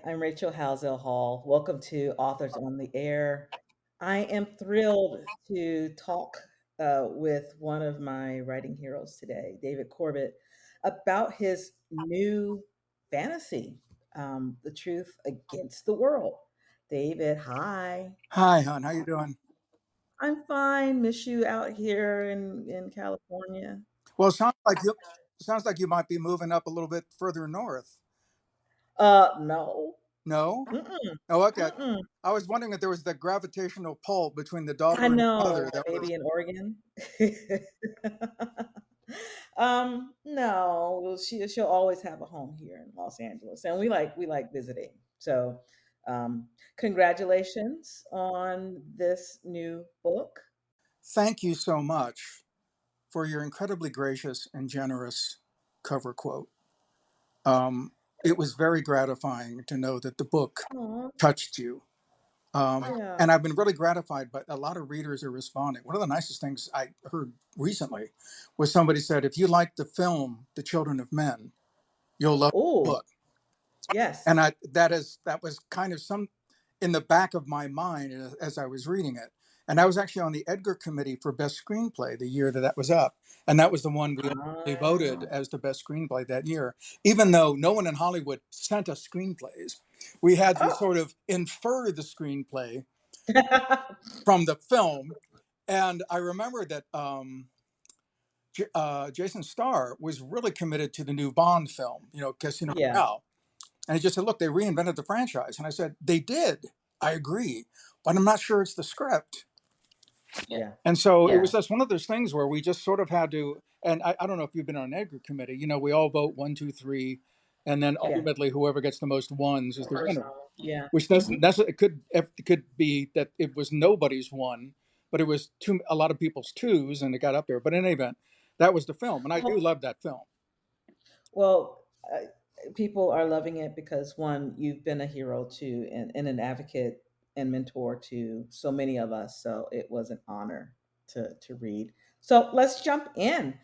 I'm Rachel Howzell Hall. Welcome to Authors on the Air. I am thrilled to talk with one of my writing heroes today, David Corbett, about his new fantasy, The Truth Against the World. David, hi. Hi, hon. How you doing? I'm fine. Miss you out here in California. Well, sounds like you might be moving up a little bit further north. No. No? Mm-mm. Oh, okay. Mm-mm. I was wondering if there was the gravitational pull between the I daughter and the know, mother. That was baby in Oregon. No, well, she'll always have a home here in Los Angeles, and we like visiting. So, congratulations on this new book. Thank you so much for your incredibly gracious and generous cover quote. Um, it was very gratifying to know that the book Aw, touched you. yeah. And I've been really gratified, but a lot of readers are responding. One of the nicest things I heard recently was somebody said, if you like the film The Children of Men, you'll love the Oh, book. And yes. that was kind of some in the back of my mind as I was reading it. And I was actually on the Edgar committee for best screenplay the year that was up, and that was the one we only voted Ah. as the best screenplay that year. Even though no one in Hollywood sent us screenplays, we had to Oh. sort of infer the screenplay from the film. And I remember that Jason Starr was really committed to the new Bond film, Casino Yeah, Royale. And he just said, look, they reinvented the franchise. And I said, they did. I agree. But I'm not sure it's the script. yeah, And so it yeah, was just one of those things where we just sort of had to, and I don't know if you've been on an Edgar committee, we all vote one, two, three, and then yeah. ultimately whoever gets the most ones is the First, winner. yeah. Which doesn't, it could be that it was nobody's one, but it was a lot of people's twos and it got up there. But in any event, that was the film. And I do love that film. Well, people are loving it because one, you've been a hero to and an advocate and mentor to so many of us. So it was an honor to read. So let's jump in.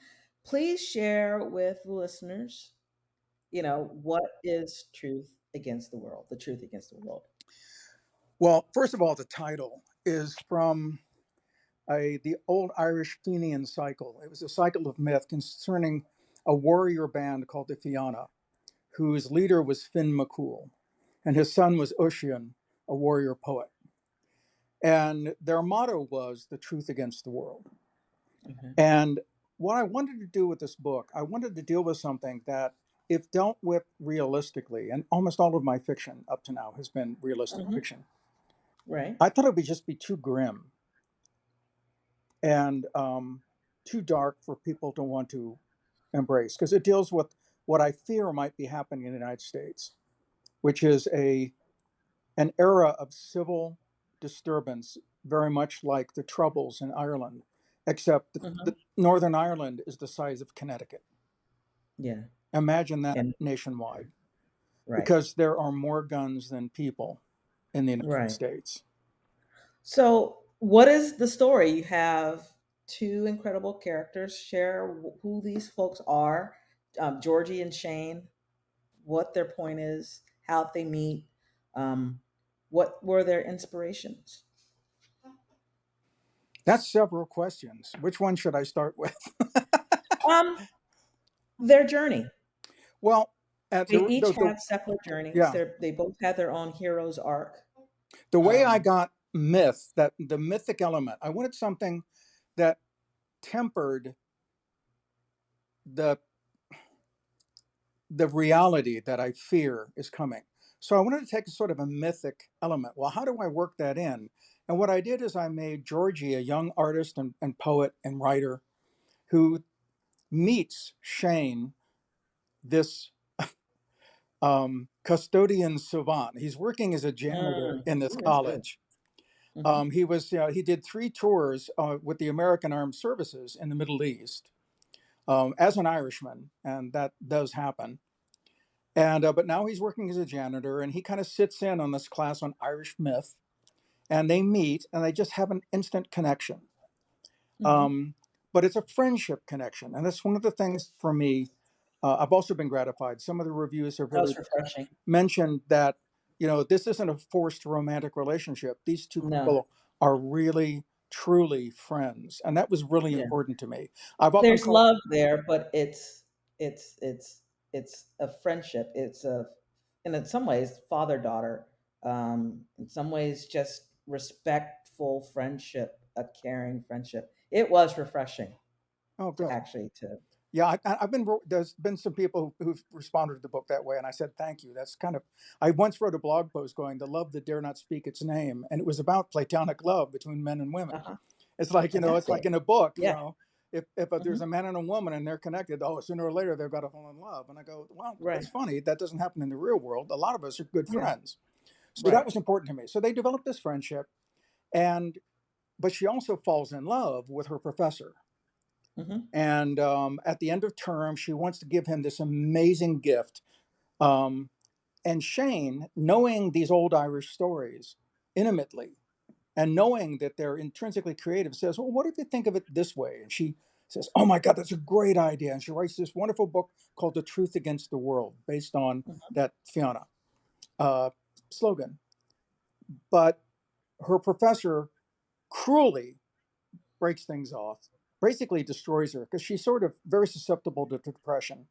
Please share with the listeners, what is truth against the world, the truth against the world. Well, first of all, the title is from the old Irish Fenian cycle. It was a cycle of myth concerning a warrior band called the Fianna, whose leader was Finn McCool, and his son was Oisin, a warrior poet. And their motto was the truth against the world. Okay. And what I wanted to do with this book, I wanted to deal with something that, if dealt with realistically, and almost all of my fiction up to now has been realistic Hmm. fiction, Right. I thought it would just be too grim and too dark for people to want to embrace, because it deals with what I fear might be happening in the United States, which is an era of civil disturbance, very much like the Troubles in Ireland, except Hmm. Northern Ireland is the size of Connecticut. Yeah. Imagine that And nationwide, right. because there are more guns than people in the United Right. States. So, what is the story? You have two incredible characters. Share who these folks are, Georgie and Shane, what their point is, how they meet, um, what were their inspirations. That's several questions. Which one should I start with? Um, their journey. Well, at They each have separate journeys. yeah, They both have their own hero's arc. the way I Um, got that the mythic element, I wanted something that tempered the the reality that I fear is coming. So I wanted to take a sort of a mythic element. Well, how do I work that in? And what I did is I made Georgie a young artist and poet and writer who meets Shane, this custodian savant. He's working as a janitor in this ooh, that's good. college. Hmm. He did 3 tours with the American Armed Services in the Middle East as an Irishman, and that does happen. And but now he's working as a janitor, and he kind of sits in on this class on Irish myth, and they meet, and they just have an instant connection. Hmm. Um, but it's a friendship connection, and that's one of the things for me. I've also been gratified. Some of the reviews have That really was refreshing. mentioned that. This isn't a forced romantic relationship. These two No. people are really, truly friends. And that was really Yeah. important to me. I've often There's called, love there, but it's it's it's a friendship. It's a and in some ways father-daughter. In some ways just respectful friendship, a caring friendship. It was refreshing oh, to good. actually to Yeah, there's been some people who've responded to the book that way. And I said, thank you. That's kind of, I once wrote a blog post going, The Love That Dare Not Speak Its Name. And it was about platonic love between men and women. uh-huh. It's like, I got it's like it. in a book, Yeah. if there's Hmm. a man and a woman and they're connected, oh, sooner or later they've got to fall in love. And I go, well, Right. that's funny. That doesn't happen in the real world. A lot of us are good Yeah. friends. So that Right. was important to me. So they developed this friendship, and but she also falls in love with her professor. Hmm. And at the end of term, she wants to give him this amazing gift. Um, and Shane, knowing these old Irish stories intimately, and knowing that they're intrinsically creative, says, well, what if you think of it this way? And she says, oh my God, that's a great idea. And she writes this wonderful book called The Truth Against the World, based on Hmm. that Fiona uh, slogan. But her professor cruelly breaks things off, basically destroys her because she's sort of very susceptible to depression.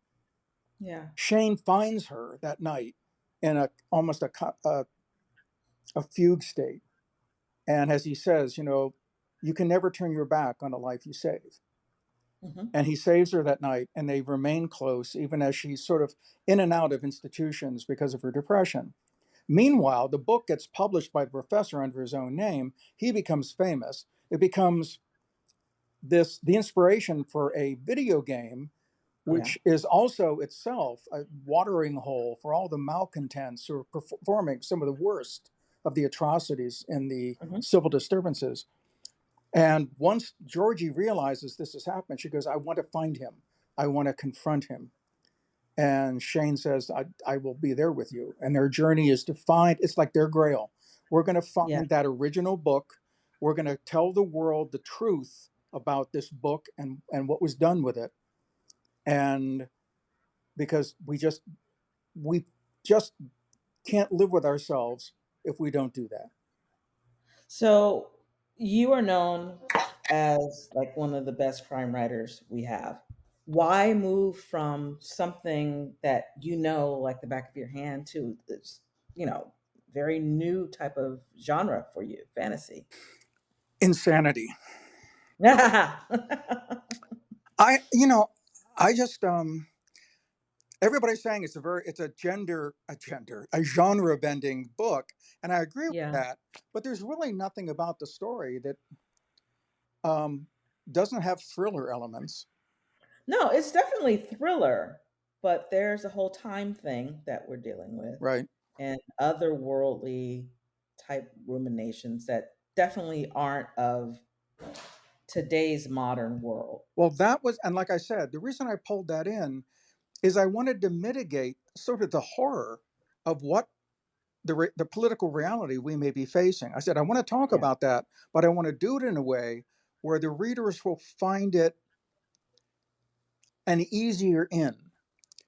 Yeah. Shane finds her that night in almost a fugue state. And as he says, you can never turn your back on a life you save. Hmm. And he saves her that night, and they remain close, even as she's sort of in and out of institutions because of her depression. Meanwhile, the book gets published by the professor under his own name. He becomes famous. It becomes the inspiration for a video game, Yeah. which is also itself a watering hole for all the malcontents who are performing some of the worst of the atrocities in the Hmm. civil disturbances. And once Georgie realizes this has happened, she goes, I want to find him. I want to confront him. And Shane says, I will be there with you. And their journey is to find, it's like their grail. We're going to Yeah. find that original book. We're going to tell the world the truth about this book and what was done with it. And because we just can't live with ourselves if we don't do that. So you are known as like one of the best crime writers we have. Why move from something that you know like the back of your hand to this, you know, very new type of genre for you, fantasy? Insanity. Yeah. I, you know, I just everybody's saying a genre bending book, and I agree with Yeah. that. But there's really nothing about the story that um, doesn't have thriller elements, No, it's definitely thriller, but there's a whole time thing that we're dealing with right? and otherworldly type ruminations that definitely aren't of today's modern world. Well, that was, and like I said, the reason I pulled that in is I wanted to mitigate sort of the horror of what the political reality we may be facing. I said I want to talk Yeah. about that, but I want to do it in a way where the readers will find it an easier in, Hmm.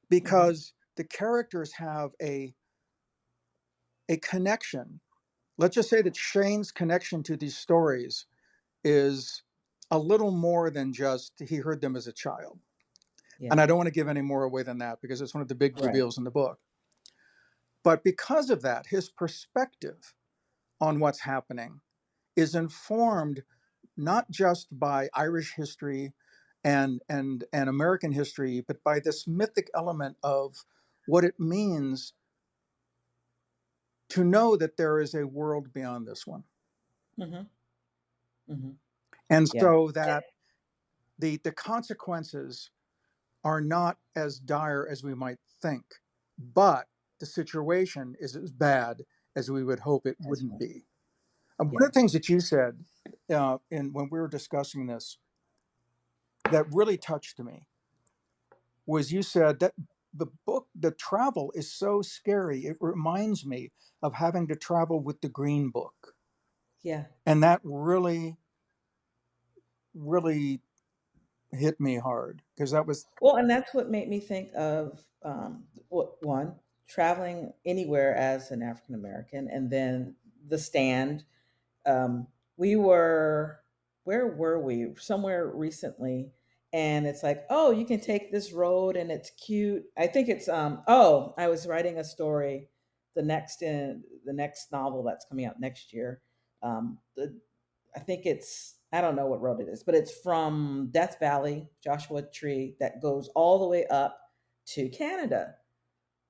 because the characters have a connection. Let's just say that Shane's connection to these stories is a little more than just he heard them as a child. And Yeah. I don't want to give any more away than that because it's one of the big Right. reveals in the book. But because of that, his perspective on what's happening is informed not just by Irish history and American history, but by this mythic element of what it means to know that there is a world beyond this one. Hmm. Hmm. And Yeah. so that the consequences are not as dire as we might think, but the situation is as bad as we would hope it That's wouldn't right. be. One Yeah. of the things that you said when we were discussing this that really touched me was you said that the travel is so scary. It reminds me of having to travel with the Green Book. Yeah. And that really, really hit me hard because that was, Well, and that's what made me think of one. traveling anywhere as an African American, and then the stand. Um, we were where were we? Somewhere recently, and it's like, oh, you can take this road, and it's cute. I think it's oh, I was writing a story, the next novel that's coming out next year. I think it's I don't know what road it is, but it's from Death Valley, Joshua Tree, that goes all the way up to Canada.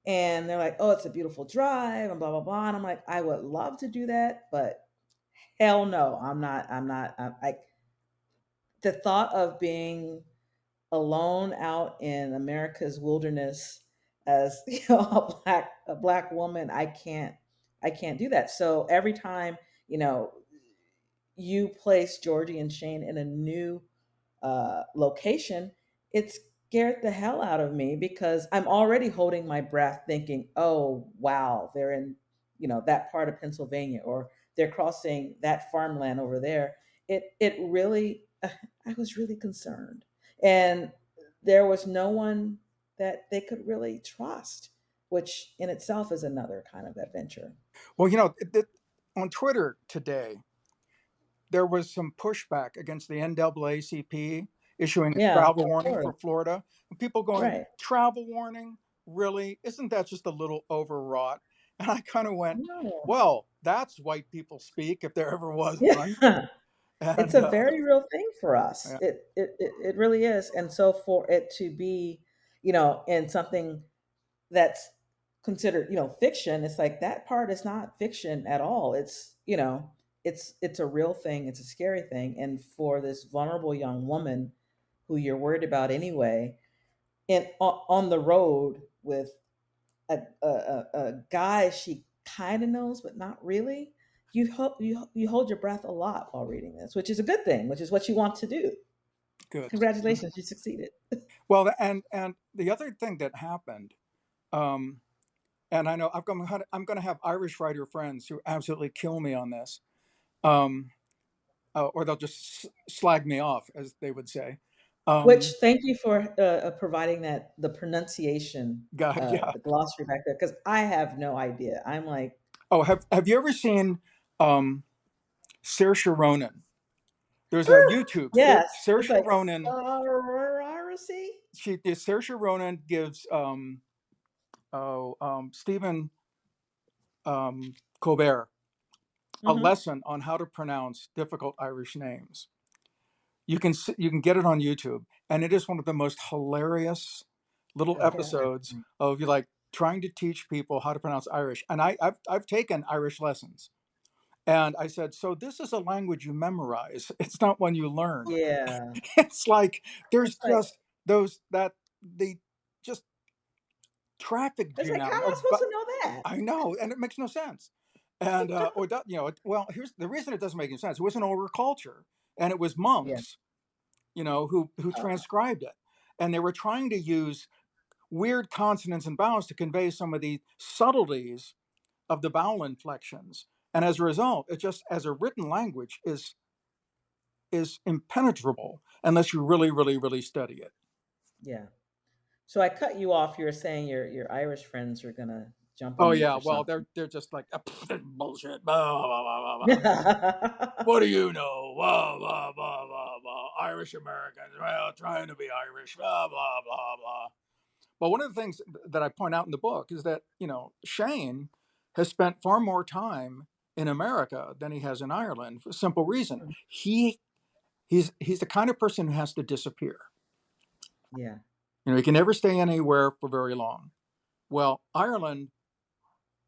And they're like, "Oh, it's a beautiful drive," and blah blah blah. And I'm like, "I would love to do that, but hell no, I'm not. I'm not. The thought of being alone out in America's wilderness as a black woman, I can't do that. So every time you know you place Georgie and Shane in a new location, it scared the hell out of me because I'm already holding my breath thinking, oh, wow, they're in, that part of Pennsylvania, or they're crossing that farmland over there. It really, I was really concerned. And there was no one that they could really trust, which in itself is another kind of adventure. Well, on Twitter today, there was some pushback against the NAACP issuing a Yeah, travel of warning course. for Florida. And people going, Right. travel warning? Really? Isn't that just a little overwrought? And I kind of went, No. well, that's white people speak if there ever was one. Yeah. It's And a very real thing for us. yeah, It really is. And so for it to be, in something that's considered, fiction, it's like that part is not fiction at all. It's a real thing. It's a scary thing. And for this vulnerable young woman who you're worried about anyway, and on the road with a guy she kind of knows but not really, you hold your breath a lot while reading this, which is a good thing, which is what you want to do. good. Congratulations, you succeeded. Well, and the other thing that happened, um, and I know I'm going to have Irish writer friends who absolutely kill me on this, um, or they'll just slag me off, as they would say. Which, Um, thank you for providing that, the pronunciation, God, yeah. the glossary back there, because I have no idea. I'm like, Oh, have you ever seen um, Saoirse Ronan? There's a YouTube. yes, it's Saoirse like, Ronan. RC. Saoirse Ronan gives Stephen Colbert a Mm-hmm. lesson on how to pronounce difficult Irish names. You can get it on YouTube, and it is one of the most hilarious little Oh, episodes of you like trying to teach people how to pronounce Irish. And I've taken Irish lessons, and I said, so this is a language you memorize. It's not one you learn. yeah. It's like there's It's like, just those that the just traffic how am jam I of, supposed but to know that? I know, and it makes no sense. And well, here's the reason it doesn't make any sense. It was an older culture, and it was Yeah. monks, who Uh, transcribed it, and they were trying to use weird consonants and vowels to convey some of the subtleties of the vowel inflections. And as a result, it just as a written language is impenetrable unless you really, really, really study it. yeah. So I cut you off. You were saying your Irish friends are gonna jump Oh on you yeah, for well something. they're just like bullshit. Blah, blah, blah, blah, blah. What do you know? Blah, blah, blah, blah, blah. Irish Americans, well, trying to be Irish. Blah, blah, blah, blah. But one of the things that I point out in the book is that Shane has spent far more time in America than he has in Ireland for a simple reason. He's the kind of person who has to disappear. Yeah, He can never stay anywhere for very long. Well, Ireland,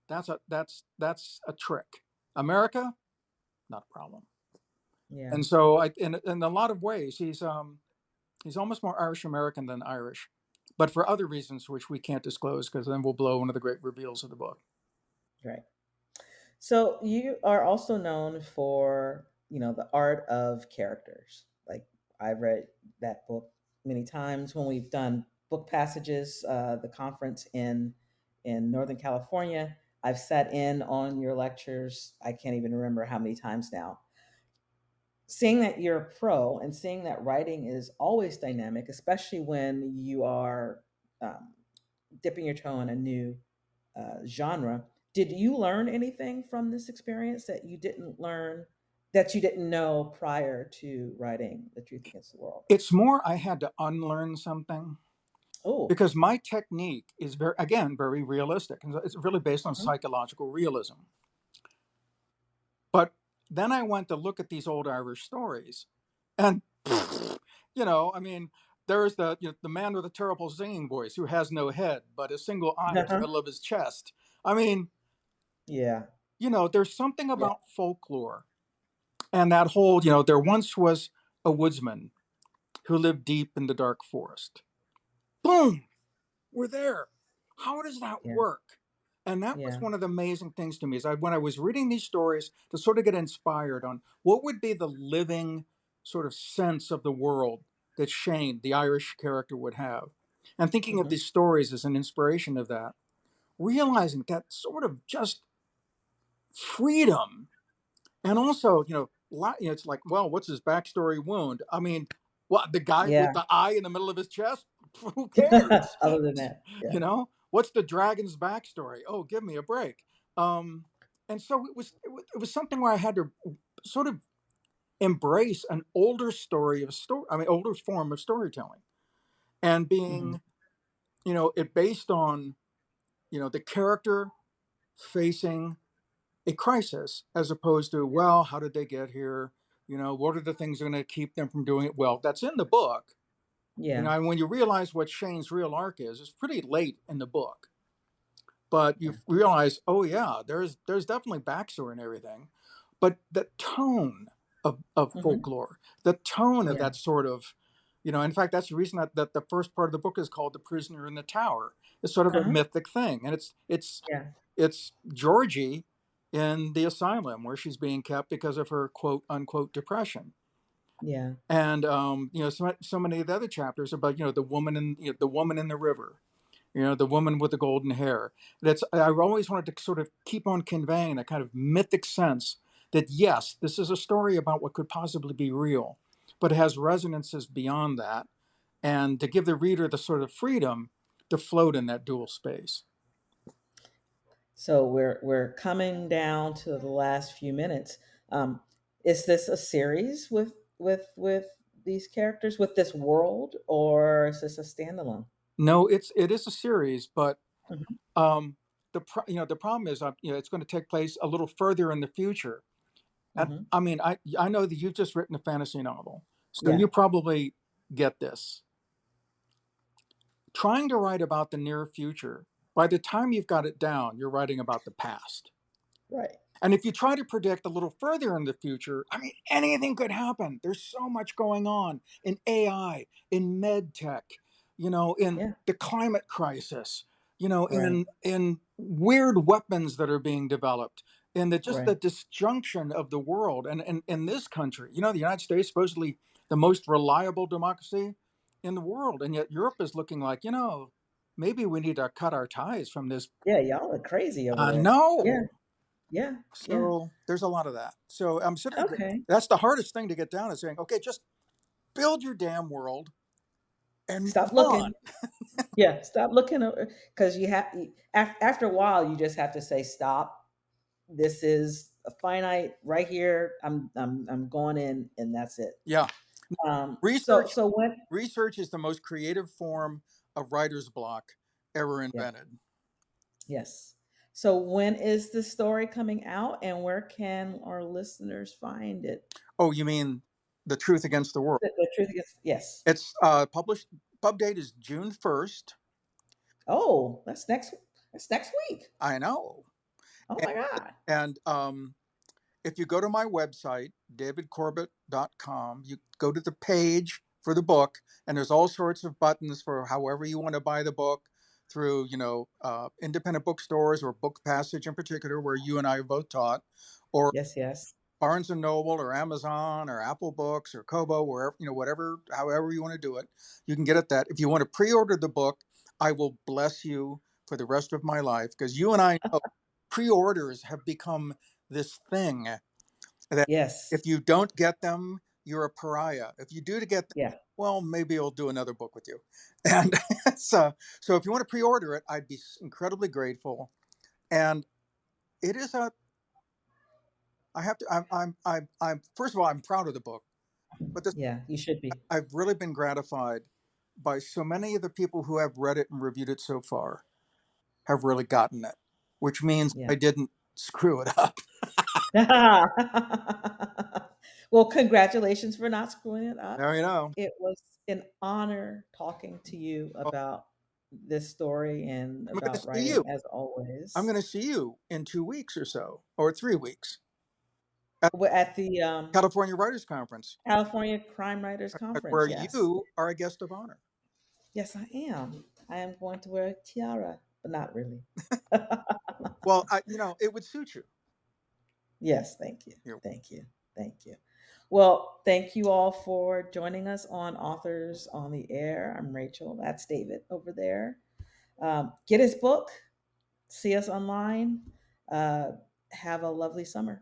that's a trick. America, not a problem. yeah. And so, in a lot of ways, he's almost more Irish American than Irish, but for other reasons which we can't disclose because then we'll blow one of the great reveals of the book. Right. So you are also known for, the art of characters. Like, I've read that book many times when we've done book passages, the conference in Northern California. I've sat in on your lectures. I can't even remember how many times now. Seeing that you're a pro and seeing that writing is always dynamic, especially when you are um, dipping your toe in a new genre. Did you learn anything from this experience that you didn't learn, that you didn't know prior to writing The Truth Against the World? It's more I had to unlearn something Oh, because my technique is very, again, very realistic, and it's really based on mhm. psychological realism. But then I went to look at these old Irish stories, and I mean, there's the man with a terrible singing voice who has no head but a single eye in the Uh-huh. middle of his chest. I mean, Yeah, there's something yeah, about folklore and that whole, there once was a woodsman who lived deep in the dark forest. Boom, we're there. How does that yeah, work? And that was yeah. one of the amazing things to me is when I was reading these stories to sort of get inspired on what would be the living sort of sense of the world that Shane, the Irish character, would have. And thinking of Hmm. these stories as an inspiration of that, realizing that sort of just freedom. And also, it's like, well, what's his backstory wound? I mean, what, the guy with Yeah. the eye in the middle of his chest? Who cares? Other than that, yeah. What's the dragon's backstory? Oh, give me a break. Um, and so it was something where I had to sort of embrace an older story of story. I mean, older form of storytelling, and Hmm. being, it based on, the character facing a crisis as opposed to, Yeah, well, how did they get here? What are the things that are going to keep them from doing it? Well, that's in the book. yeah, And when you realize what Shane's real arc is, it's pretty late in the book. But you yeah. realize, oh yeah, there's definitely backstory and everything. But the tone of Hmm. folklore, the tone of Yeah. that sort of, in fact, that's the reason that the first part of the book is called The Prisoner in the Tower. It's sort of a Uh-huh. mythic thing. And Yeah, it's Georgie in the asylum where she's being kept because of her quote unquote depression. yeah. And so many of the other chapters about the woman in the river, the woman with the golden hair. That's I always wanted to sort of keep on conveying that kind of mythic sense that yes, this is a story about what could possibly be real, but it has resonances beyond that, and to give the reader the sort of freedom to float in that dual space. So we're coming down to the last few minutes. Um, is this a series with these characters, with this world, or is this a standalone? No, it is a series, but Hmm. um, the problem is it's going to take place a little further in the future. And Hmm. I mean, I know that you've just written a fantasy novel, so Yeah. you probably get this. Trying to write about the near future, by the time you've got it down, you're writing about the past. Right. And if you try to predict a little further in the future, I mean, anything could happen. There's so much going on in AI, in med tech, in Yeah. the climate crisis, Right. in weird weapons that are being developed, in the Right. disjunction of the world. And in this country, the United States supposedly the most reliable democracy in the world, and yet Europe is looking like, maybe we need to cut our ties from this. Yeah. Y'all are crazy over there. Yeah. No. Yeah. Yeah. So there's a lot of that. So I'm sitting there. Okay. That's the hardest thing to get down is saying, okay, just build your damn world and move Stop on. looking. Yeah. Stop looking, because you have, after a while, you just have to say stop. This is a finite right here. I'm going in, and that's it. Yeah. So Research so when research is the most creative form of writer's block ever Yeah, invented. yes. So when is the story coming out, and where can our listeners find it? Oh, you mean The Truth Against the World? The truth against, yes. It's published. Pub date is June 1st. Oh, that's next week. I know. Oh And, my God. and if you go to my website, davidcorbett.com, you go to the page for the book, and there's all sorts of buttons for however you want to buy the book through, independent bookstores or Book Passage in particular, where you and I have both taught, or Yes, yes. Barnes and Noble or Amazon or Apple Books or Kobo, wherever, whatever, however you want to do it, you can get it that. If you want to pre-order the book, I will bless you for the rest of my life because you and I know pre-orders have become this thing that Yes. if you don't get them, you're a pariah. If you do to get them, Yeah. well, maybe I'll do another book with you. And so if you want to pre-order it, I'd be incredibly grateful. And it is a, I have to, I'm first of all, I'm proud of the book, but this, Yeah, you should be. I've really been gratified by so many of the people who have read it and reviewed it so far have really gotten it, which means Yeah. I didn't screw it up. Well, congratulations for not screwing it up. Now you know. It was an honor talking to you Oh, about this story and I'm going to about see you. writing as I'm always. going to see you in 2 weeks or so, or 3 weeks, at We're at the California Writers Conference, California Crime Writers Conference. where Yes. you are a guest of honor. Yes, I am. I am going to wear a tiara, but not really. Well, it would suit you. Yes, thank you. You're, Thank you. Thank you. Well, thank you all for joining us on Authors on the Air. I'm Rachel. That's David over there. Get his book, see us online. Uh, have a lovely summer.